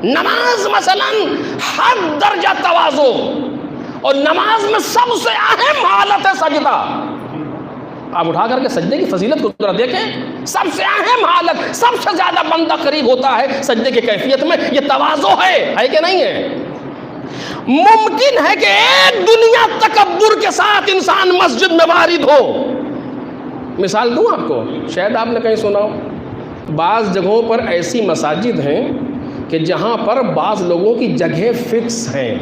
نماز مثلاً ہر درجہ تواضع، اور نماز میں سب سے اہم حالت ہے سجدہ۔ آپ اٹھا کر کے سجدے کی فضیلت کو ذرا دیکھیں، سب سے اہم حالت، سب سے زیادہ بندہ قریب ہوتا ہے سجدے کی کیفیت میں، یہ تواضع ہے کہ نہیں ہے؟ ممکن ہے کہ ایک دنیا تکبر کے ساتھ انسان مسجد میں وارد ہو۔ مثال دوں آپ کو، شاید آپ نے کہیں سنا ہو، بعض جگہوں پر ایسی مساجد ہیں کہ جہاں پر بعض لوگوں کی جگہ فکس ہیں۔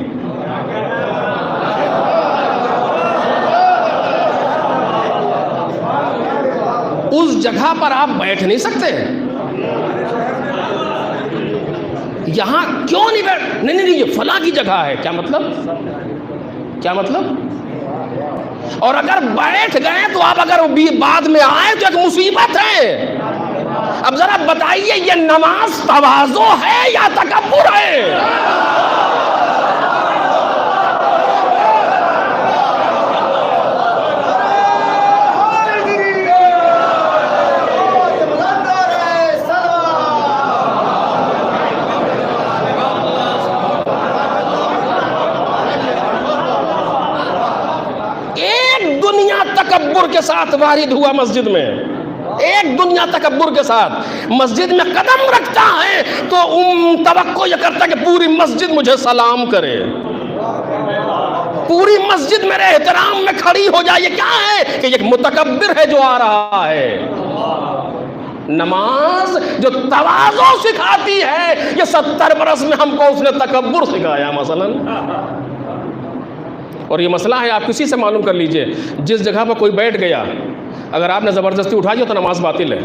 اس جگہ پر آپ بیٹھ نہیں سکتے۔ یہاں کیوں نہیں بیٹھ؟ نہیں یہ فلاں کی جگہ ہے۔ کیا مطلب؟ اور اگر بیٹھ گئے تو آپ اگر بعد میں آئے تو ایک مصیبت ہے۔ اب ذرا بتائیے یہ نماز تواضع ہے یا تکبر ہے؟ تکبر کے ساتھ وارد ہوا مسجد میں، ایک دنیا تکبر کے ساتھ مسجد میں قدم رکھتا ہے تو توقع یہ کرتا ہے کہ پوری مسجد مجھے سلام کرے، پوری مسجد میرے احترام میں کھڑی ہو جائے۔ یہ کیا ہے کہ ایک متکبر ہے جو آ رہا ہے۔ نماز جو تواضع سکھاتی ہے، یہ 70 برس میں ہم کو اس نے تکبر سکھایا مثلاً۔ اور یہ مسئلہ ہے، آپ کسی سے معلوم کر لیجئے، جس جگہ پر کوئی بیٹھ گیا، اگر آپ نے زبردستی اٹھا دیا تو نماز باطل ہے۔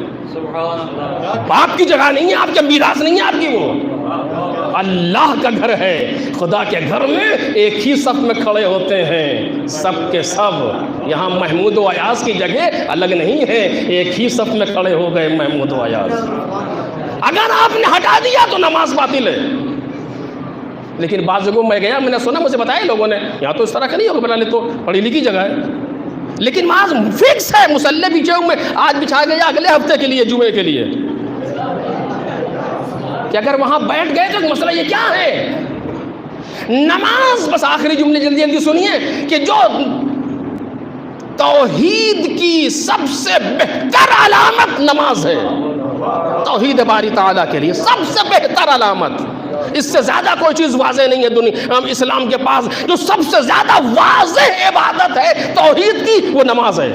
آپ کی جگہ نہیں ہے، آپ کے میراث نہیں ہے آپ کی، وہ اللہ کا گھر ہے۔ خدا کے گھر میں ایک ہی صف میں کھڑے ہوتے ہیں سب کے سب۔ یہاں محمود و ایاز کی جگہ الگ نہیں ہے، ایک ہی صف میں کھڑے ہو گئے محمود و ایاز۔ اگر آپ نے ہٹا دیا تو نماز باطل ہے۔ لیکن بعض جگہوں میں گیا، میں نے سنا، مجھے بتایا لوگوں نے، یہاں تو اس طرح کا نہیں ہوگا، بنا لے تو پڑھی لکھی جگہ ہے، لیکن وہاں فکس ہے، مصلی بچے ہوئے، آج بچھا گیا اگلے ہفتے کے لیے، جمعے کے لیے، کہ اگر وہاں بیٹھ گئے تو مسئلہ یہ کیا ہے؟ نماز، بس آخری جملے جلدی جلدی سنیے، کہ جو توحید کی سب سے بہتر علامت نماز ہے، توحید باری تعالیٰ کے لیے سب سے بہتر علامت، اس سے زیادہ کوئی چیز واضح نہیں ہے دنیا اسلام کے پاس۔ جو سب سے زیادہ واضح عبادت ہے توحید کی، وہ نماز ہے۔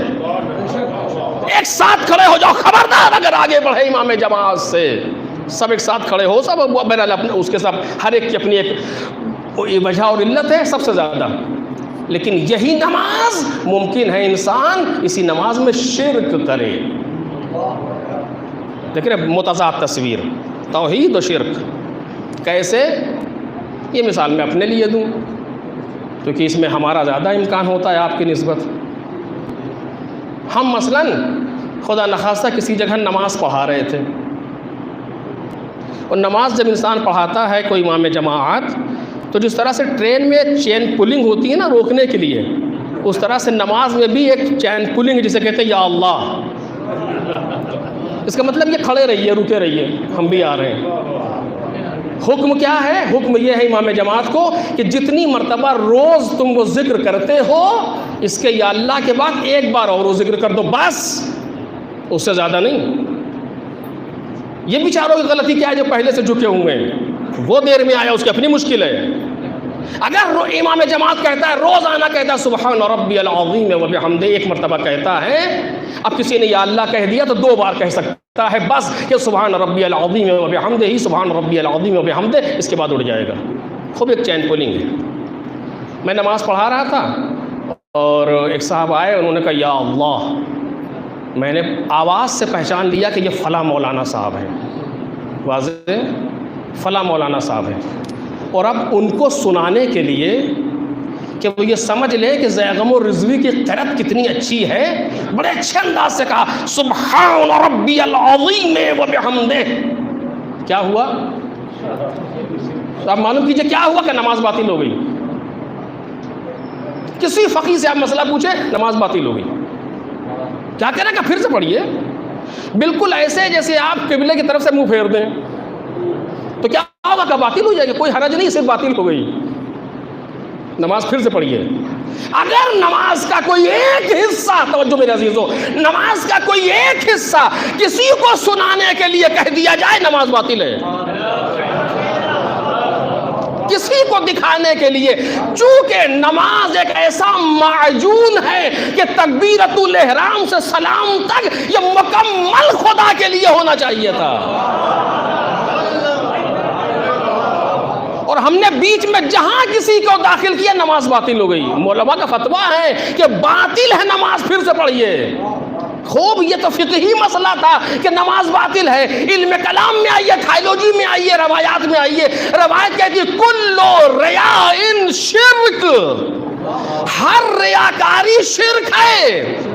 ایک ساتھ کھڑے ہو جاؤ، خبردار اگر آگے بڑھے امام جماعت سے، سب ایک ساتھ کھڑے ہو، سب اس کے ساتھ، ہر ایک کی اپنی ایک وجہ اور علت ہے سب سے زیادہ، لیکن یہی نماز ممکن ہے انسان اسی نماز میں شرک کرے۔ دیکھیں متضاد تصویر، توحید و شرک کیسے؟ یہ مثال میں اپنے لیے دوں کیونکہ اس میں ہمارا زیادہ امکان ہوتا ہے آپ کی نسبت۔ ہم مثلاً خدا نخواستہ کسی جگہ نماز پڑھا رہے تھے، اور نماز جب انسان پڑھاتا ہے کوئی امام جماعت، تو جس طرح سے ٹرین میں چین پولنگ ہوتی ہے نا روکنے کے لیے، اس طرح سے نماز میں بھی ایک چین پولنگ جسے کہتے ہیں یا اللہ۔ اس کا مطلب یہ کھڑے رہیے، رکے رہیے، ہم بھی آ رہے ہیں۔ حکم کیا ہے؟ حکم یہ ہے امام جماعت کو کہ جتنی مرتبہ روز تم وہ ذکر کرتے ہو، اس کے یا اللہ کے بعد ایک بار اور وہ ذکر کر دو، بس، اس سے زیادہ نہیں۔ یہ بیچاروں کی غلطی کیا ہے جو پہلے سے جھکے ہوئے ہیں، وہ دیر میں آیا اس کی اپنی مشکل ہے۔ اگر امام جماعت کہتا ہے، روز آنا کہتا ہے سبحان ربی العظیم و بحمدہ، ایک مرتبہ کہتا ہے، اب کسی نے یا اللہ کہہ دیا تو 2 بار کہہ سکتا ہے بس، کہ سبحان ربی العظیم و بحمدہ ہی، سبحان ربی العظیم و بحمدہ، اس کے بعد اڑ جائے گا۔ خوب ایک چین پولنگ ہے۔ میں نماز پڑھا رہا تھا اور ایک صاحب آئے، انہوں نے کہا یا اللہ، میں نے آواز سے پہچان لیا کہ یہ فلاں مولانا صاحب ہیں، واضح فلاں مولانا صاحب ہیں، اور اب ان کو سنانے کے لیے کہ وہ یہ سمجھ لے کہ زیغم و رضوی کی قرأت کتنی اچھی ہے، بڑے اچھے انداز سے کہا سبحان ربی العظیم و بحمدہ۔ کیا ہوا؟ آپ معلوم کیجئے کیا ہوا؟ کہ نماز باطل ہو گئی۔ کسی فقیہ سے آپ مسئلہ پوچھے، نماز باطل ہو گئی۔ کیا کہنا کہ پھر سے پڑھیے، بالکل ایسے جیسے آپ قبلے کی طرف سے منہ پھیر دیں، تو کیا ہوگا کہ باطل ہو جائے گی؟ کوئی حرج نہیں، صرف باطل ہو گئی، نماز پھر سے پڑھیے۔ اگر نماز کا کوئی ایک حصہ، توجہ میرے عزیزو، نماز کا کوئی ایک حصہ کسی کو سنانے کے لیے کہہ دیا جائے، نماز باطل ہے۔ کسی کو دکھانے کے لیے، چونکہ نماز ایک ایسا معجون ہے کہ تکبیرۃ الاحرام سے سلام تک یہ مکمل خدا کے لیے ہونا چاہیے تھا، اور ہم نے بیچ میں جہاں کسی کو داخل کیا نماز باطل ہو گئی۔ علماء کا فتویٰ ہے کہ باطل ہے، نماز پھر سے پڑھیے۔ خوب، یہ تو فقہی مسئلہ تھا کہ نماز باطل ہے۔ علم کلام میں آئیے، تھائیولوجی میں آئیے، روایات میں آئیے، روایت کہتی ہے کلو ریاء شرک، ہر ریاکاری شرک ہے۔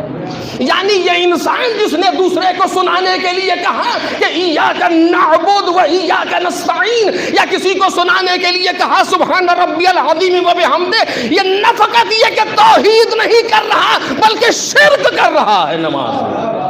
یعنی یہ انسان جس نے دوسرے کو سنانے کے لیے کہا کہ ایاک نعبد و ایاک نستعین، یا کسی کو سنانے کے لیے کہا سبحان ربی العظیم و بحمدہ، یہ نہ فقط یہ کہ توحید نہیں کر رہا بلکہ شرک کر رہا ہے نماز میں۔